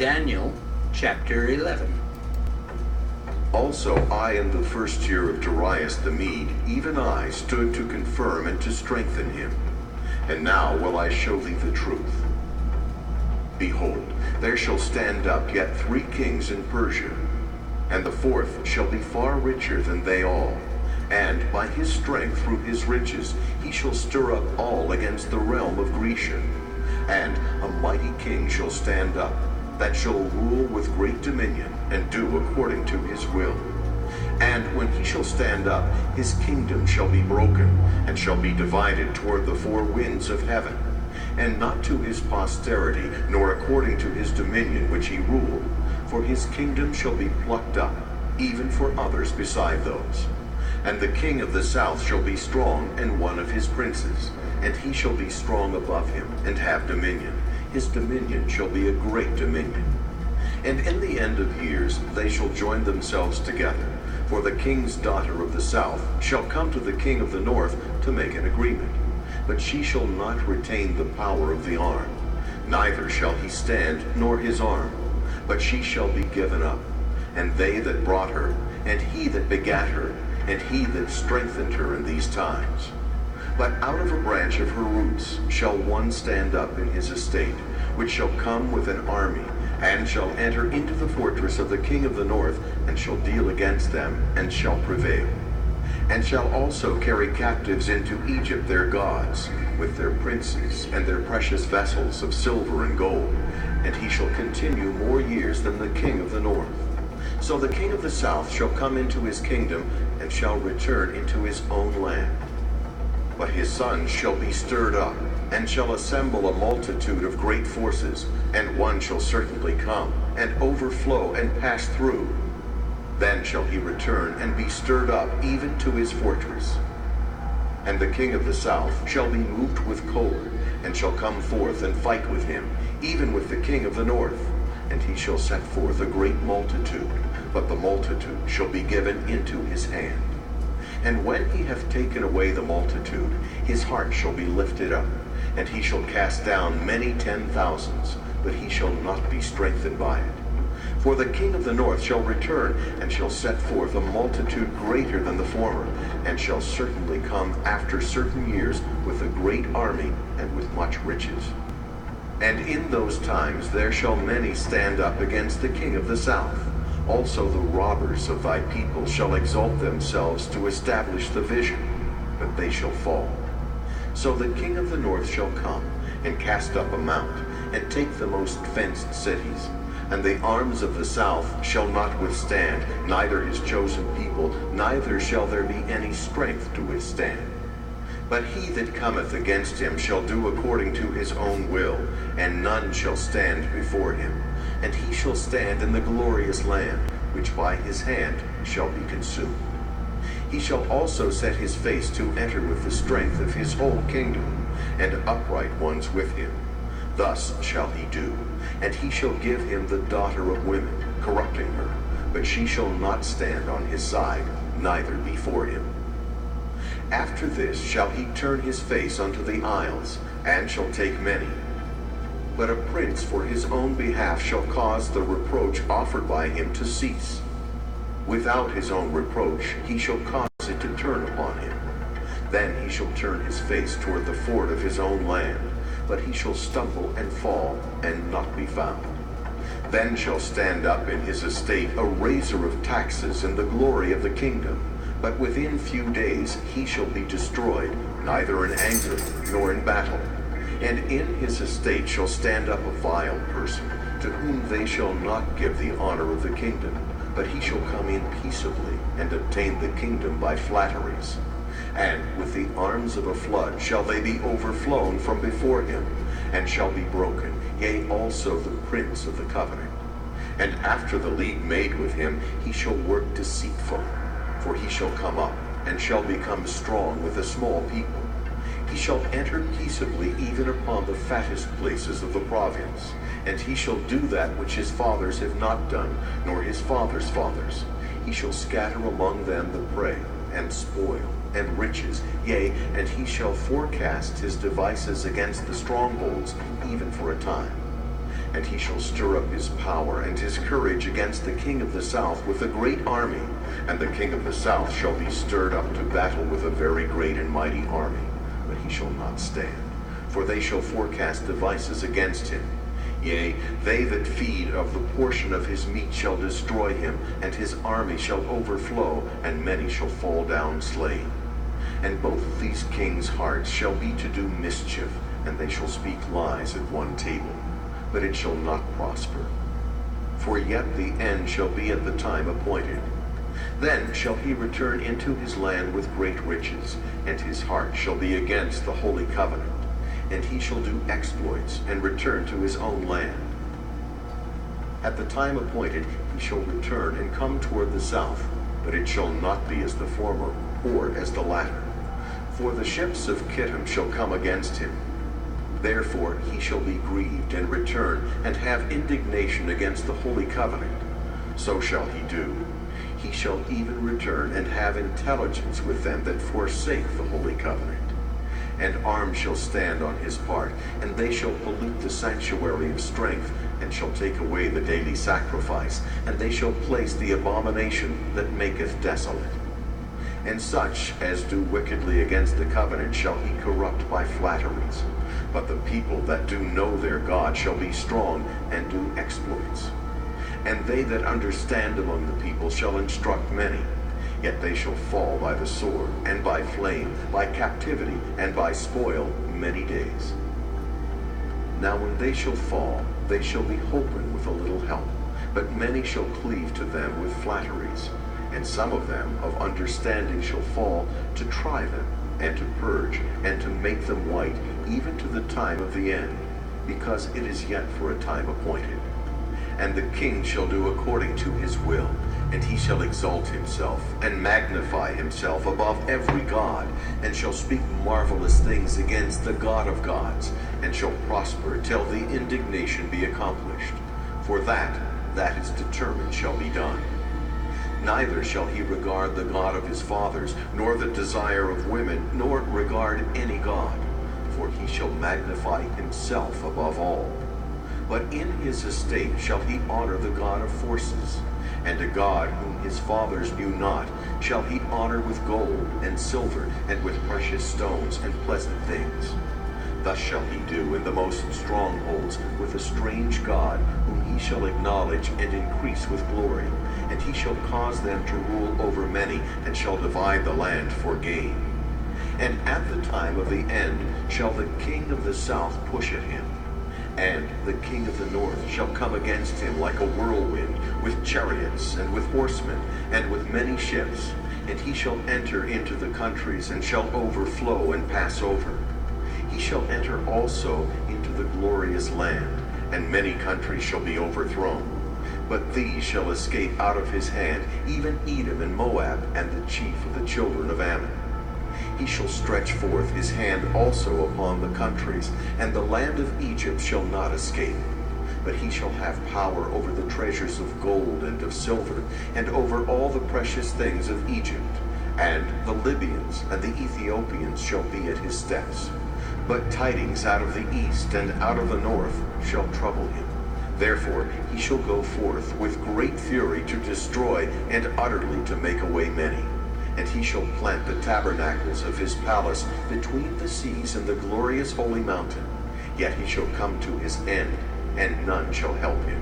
Daniel chapter 11. Also I in the first year of Darius the Mede, even I stood to confirm and to strengthen him. And now will I show thee the truth. Behold, there shall stand up yet 3 kings in Persia, and the 4th shall be far richer than they all. And by his strength through his riches he shall stir up all against the realm of Grecia. And a mighty king shall stand up, that shall rule with great dominion, and do according to his will. And when he shall stand up, his kingdom shall be broken, and shall be divided toward the 4 winds of heaven, and not to his posterity, nor according to his dominion which he ruled. For his kingdom shall be plucked up, even for others beside those. And the king of the south shall be strong, and one of his princes, and he shall be strong above him, and have dominion. His dominion shall be a great dominion. And in the end of years they shall join themselves together. For the king's daughter of the south shall come to the king of the north to make an agreement. But she shall not retain the power of the arm, neither shall he stand nor his arm, but she shall be given up. And they that brought her, and he that begat her, and he that strengthened her in these times. But out of a branch of her roots shall one stand up in his estate, which shall come with an army, and shall enter into the fortress of the king of the north, and shall deal against them, and shall prevail. And shall also carry captives into Egypt their gods, with their princes, and their precious vessels of silver and gold. And he shall continue more years than the king of the north. So the king of the south shall come into his kingdom, and shall return into his own land. But his sons shall be stirred up, and shall assemble a multitude of great forces, and one shall certainly come, and overflow, and pass through. Then shall he return, and be stirred up even to his fortress. And the king of the south shall be moved with choler, and shall come forth and fight with him, even with the king of the north. And he shall set forth a great multitude, but the multitude shall be given into his hand. And when he hath taken away the multitude, his heart shall be lifted up, and he shall cast down many 10,000s, but he shall not be strengthened by it. For the king of the north shall return, and shall set forth a multitude greater than the former, and shall certainly come after certain years with a great army, and with much riches. And in those times there shall many stand up against the king of the south. Also the robbers of thy people shall exalt themselves to establish the vision, but they shall fall. So the king of the north shall come, and cast up a mount, and take the most fenced cities. And the arms of the south shall not withstand, neither his chosen people, neither shall there be any strength to withstand. But he that cometh against him shall do according to his own will, and none shall stand before him. And he shall stand in the glorious land, which by his hand shall be consumed. He shall also set his face to enter with the strength of his whole kingdom, and upright ones with him. Thus shall he do. And he shall give him the daughter of women, corrupting her, but she shall not stand on his side, neither before him. After this shall he turn his face unto the isles, and shall take many. But a prince for his own behalf shall cause the reproach offered by him to cease. Without his own reproach he shall cause it to turn upon him. Then he shall turn his face toward the ford of his own land, but he shall stumble and fall, and not be found. Then shall stand up in his estate a raiser of taxes in the glory of the kingdom, but within few days he shall be destroyed, neither in anger nor in battle. And in his estate shall stand up a vile person, to whom they shall not give the honor of the kingdom, but he shall come in peaceably, and obtain the kingdom by flatteries. And with the arms of a flood shall they be overflown from before him, and shall be broken, yea, also the prince of the covenant. And after the league made with him, he shall work deceitfully, for he shall come up, and shall become strong with a small people. He shall enter peaceably even upon the fattest places of the province, and he shall do that which his fathers have not done, nor his fathers' fathers. He shall scatter among them the prey, and spoil, and riches, yea, and he shall forecast his devices against the strongholds, even for a time. And he shall stir up his power and his courage against the king of the south with a great army. And the king of the south shall be stirred up to battle with a very great and mighty army. But he shall not stand, for they shall forecast devices against him. Yea, they that feed of the portion of his meat shall destroy him, and his army shall overflow, and many shall fall down slain. And both these kings' hearts shall be to do mischief, and they shall speak lies at one table, but it shall not prosper. For yet the end shall be at the time appointed. Then shall he return into his land with great riches, and his heart shall be against the holy covenant. And he shall do exploits, and return to his own land. At the time appointed he shall return and come toward the south, but it shall not be as the former, or as the latter. For the ships of Kittim shall come against him. Therefore he shall be grieved, and return, and have indignation against the holy covenant. So shall he do. He shall even return, and have intelligence with them that forsake the holy covenant. And arms shall stand on his part, and they shall pollute the sanctuary of strength, and shall take away the daily sacrifice, and they shall place the abomination that maketh desolate. And such as do wickedly against the covenant shall he corrupt by flatteries. But the people that do know their God shall be strong, and do exploits. And they that understand among the people shall instruct many. Yet they shall fall by the sword, and by flame, by captivity, and by spoil many days. Now when they shall fall, they shall be holpen with a little help, but many shall cleave to them with flatteries. And some of them of understanding shall fall, to try them, and to purge, and to make them white, even to the time of the end, because it is yet for a time appointed. And the king shall do according to his will, and he shall exalt himself, and magnify himself above every god, and shall speak marvelous things against the God of gods, and shall prosper till the indignation be accomplished. For that is determined shall be done. Neither shall he regard the God of his fathers, nor the desire of women, nor regard any god, for he shall magnify himself above all. But in his estate shall he honor the God of forces, and a God whom his fathers knew not shall he honor with gold and silver, and with precious stones and pleasant things. Thus shall he do in the most strongholds with a strange God, whom he shall acknowledge and increase with glory. And he shall cause them to rule over many, and shall divide the land for gain. And at the time of the end shall the king of the south push at him, and the king of the north shall come against him like a whirlwind, with chariots, and with horsemen, and with many ships. And he shall enter into the countries, and shall overflow and pass over. He shall enter also into the glorious land, and many countries shall be overthrown. But these shall escape out of his hand, even Edom and Moab, and the chief of the children of Ammon. He shall stretch forth his hand also upon the countries, and the land of Egypt shall not escape. But he shall have power over the treasures of gold and of silver, and over all the precious things of Egypt. And the Libyans and the Ethiopians shall be at his steps. But tidings out of the east and out of the north shall trouble him. Therefore he shall go forth with great fury to destroy, and utterly to make away many. And he shall plant the tabernacles of his palace between the seas and the glorious holy mountain. Yet he shall come to his end, and none shall help him.